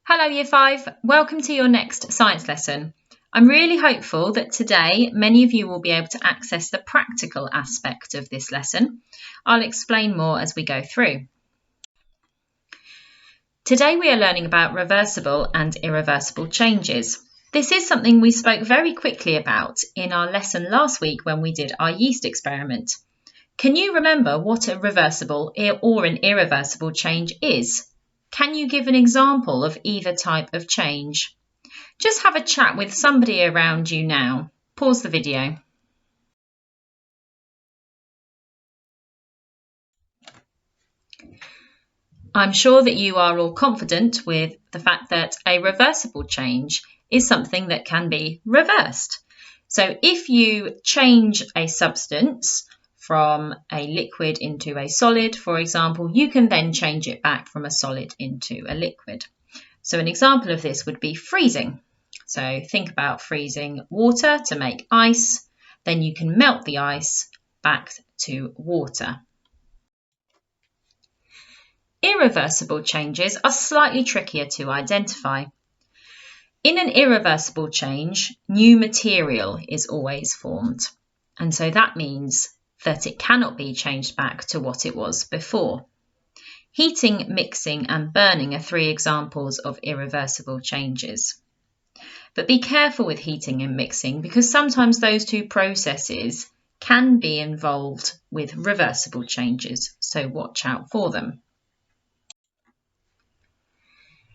Hello Year 5, welcome to your next science lesson. I'm really hopeful that today many of you will be able to access the practical aspect of this lesson. I'll explain more as we go through. Today we are learning about reversible and irreversible changes. This is something we spoke very quickly about in our lesson last week when we did our yeast experiment. Can you remember what a reversible or an irreversible change is? Can you give an example of either type of change? Just have a chat with somebody around you now. Pause the video. I'm sure that you are all confident with the fact that a reversible change is something that can be reversed. So if you change a substance from a liquid into a solid, for example, you can then change it back from a solid into a liquid. So an example of this would be freezing. So think about freezing water to make ice, then you can melt the ice back to water. Irreversible changes are slightly trickier to identify. In an irreversible change, new material is always formed, and so that means that it cannot be changed back to what it was before. Heating, mixing and burning are three examples of irreversible changes. But be careful with heating and mixing because sometimes those two processes can be involved with reversible changes, so watch out for them.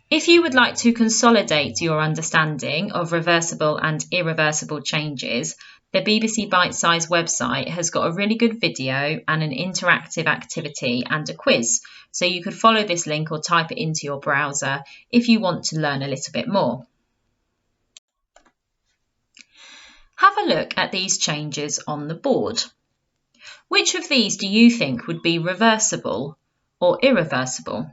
If you would like to consolidate your understanding of reversible and irreversible changes, the BBC Bite-Size website has got a really good video and an interactive activity and a quiz, so you could follow this link or type it into your browser if you want to learn a little bit more. Have a look at these changes on the board. Which of these do you think would be reversible or irreversible?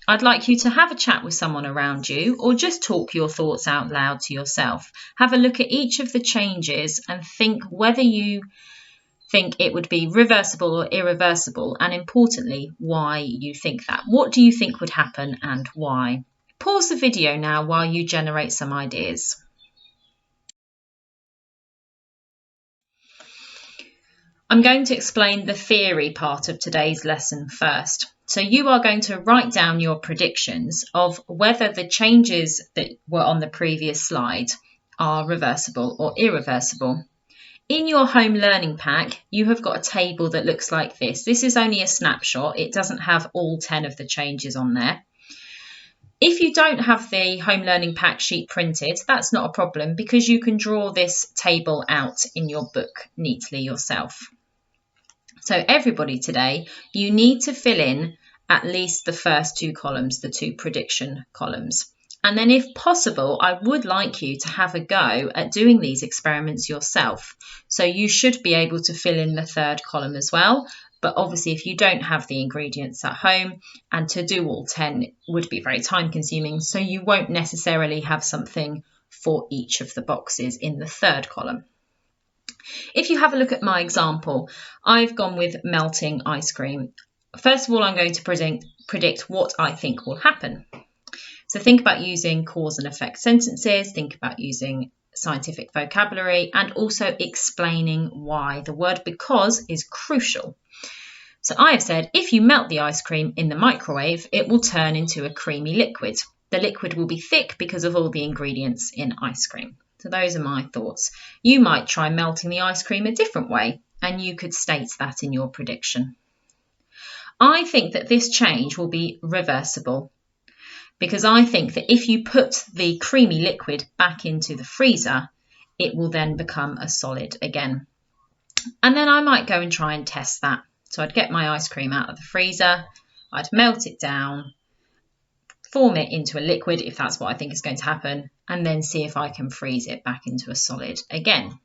I'd like you to have a chat with someone around you or just talk your thoughts out loud to yourself. Have a look at each of the changes and think whether you think it would be reversible or irreversible, and importantly, why you think that. What do you think would happen and why? Pause the video now while you generate some ideas. I'm going to explain the theory part of today's lesson first. So you are going to write down your predictions of whether the changes that were on the previous slide are reversible or irreversible. In your home learning pack, you have got a table that looks like this. This is only a snapshot. It doesn't have all 10 of the changes on there. If you don't have the home learning pack sheet printed, that's not a problem because you can draw this table out in your book neatly yourself. So everybody today, you need to fill in at least the first two columns, the two prediction columns. And then if possible, I would like you to have a go at doing these experiments yourself. So you should be able to fill in the third column as well. But obviously, if you don't have the ingredients at home, and to do all 10 would be very time consuming, so you won't necessarily have something for each of the boxes in the third column. If you have a look at my example, I've gone with melting ice cream. First of all, I'm going to predict what I think will happen. So think about using cause and effect sentences, think about using scientific vocabulary, and also explaining why. The word because is crucial. So I have said, if you melt the ice cream in the microwave, it will turn into a creamy liquid. The liquid will be thick because of all the ingredients in ice cream. So those are my thoughts. You might try melting the ice cream a different way, and you could state that in your prediction. I think that this change will be reversible because I think that if you put the creamy liquid back into the freezer, it will then become a solid again. And then I might go and try and test that. So I'd get my ice cream out of the freezer, I'd melt it down, form it into a liquid if that's what I think is going to happen, and then see if I can freeze it back into a solid again.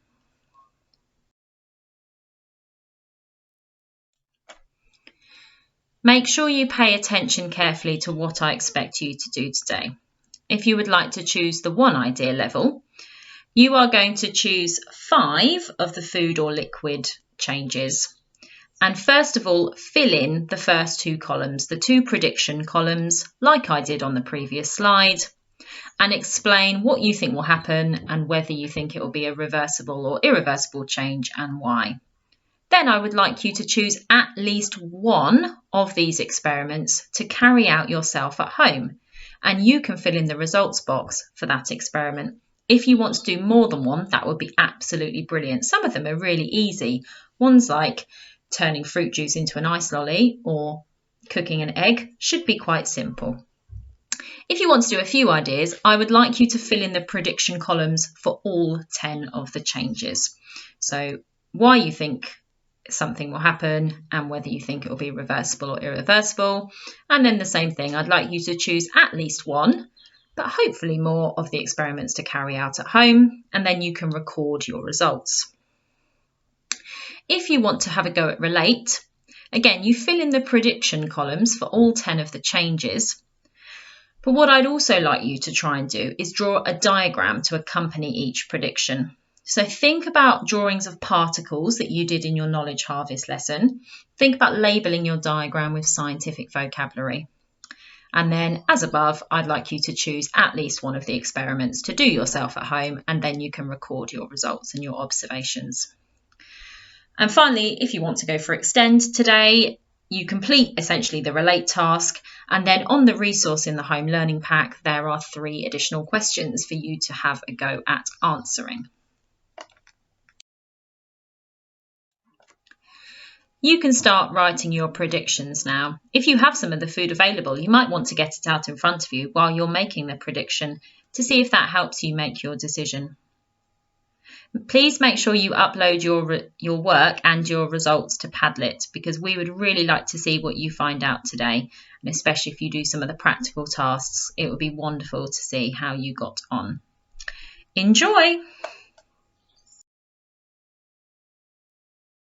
Make sure you pay attention carefully to what I expect you to do today. If you would like to choose the one idea level, you are going to choose 5 of the food or liquid changes. And first of all, fill in the first two columns, the two prediction columns, like I did on the previous slide. and explain what you think will happen and whether you think it will be a reversible or irreversible change and why. Then I would like you to choose at least one of these experiments to carry out yourself at home, and you can fill in the results box for that experiment. If you want to do more than one, that would be absolutely brilliant. Some of them are really easy. Ones like turning fruit juice into an ice lolly or cooking an egg should be quite simple. If you want to do a few ideas, I would like you to fill in the prediction columns for all 10 of the changes. So why you think something will happen and whether you think it will be reversible or irreversible. And then the same thing, I'd like you to choose at least one, but hopefully more of the experiments to carry out at home, and then you can record your results. If you want to have a go at relate, again, you fill in the prediction columns for all 10 of the changes. But what I'd also like you to try and do is draw a diagram to accompany each prediction. So think about drawings of particles that you did in your knowledge harvest lesson. Think about labelling your diagram with scientific vocabulary. And then, as above, I'd like you to choose at least one of the experiments to do yourself at home, and then you can record your results and your observations. And finally, if you want to go for extend today, you complete essentially the relate task, and then on the resource in the home learning pack, there are 3 additional questions for you to have a go at answering. You can start writing your predictions now. If you have some of the food available, you might want to get it out in front of you while you're making the prediction to see if that helps you make your decision. Please make sure you upload your work and your results to Padlet, because we would really like to see what you find out today, and especially if you do some of the practical tasks, it would be wonderful to see how you got on. Enjoy!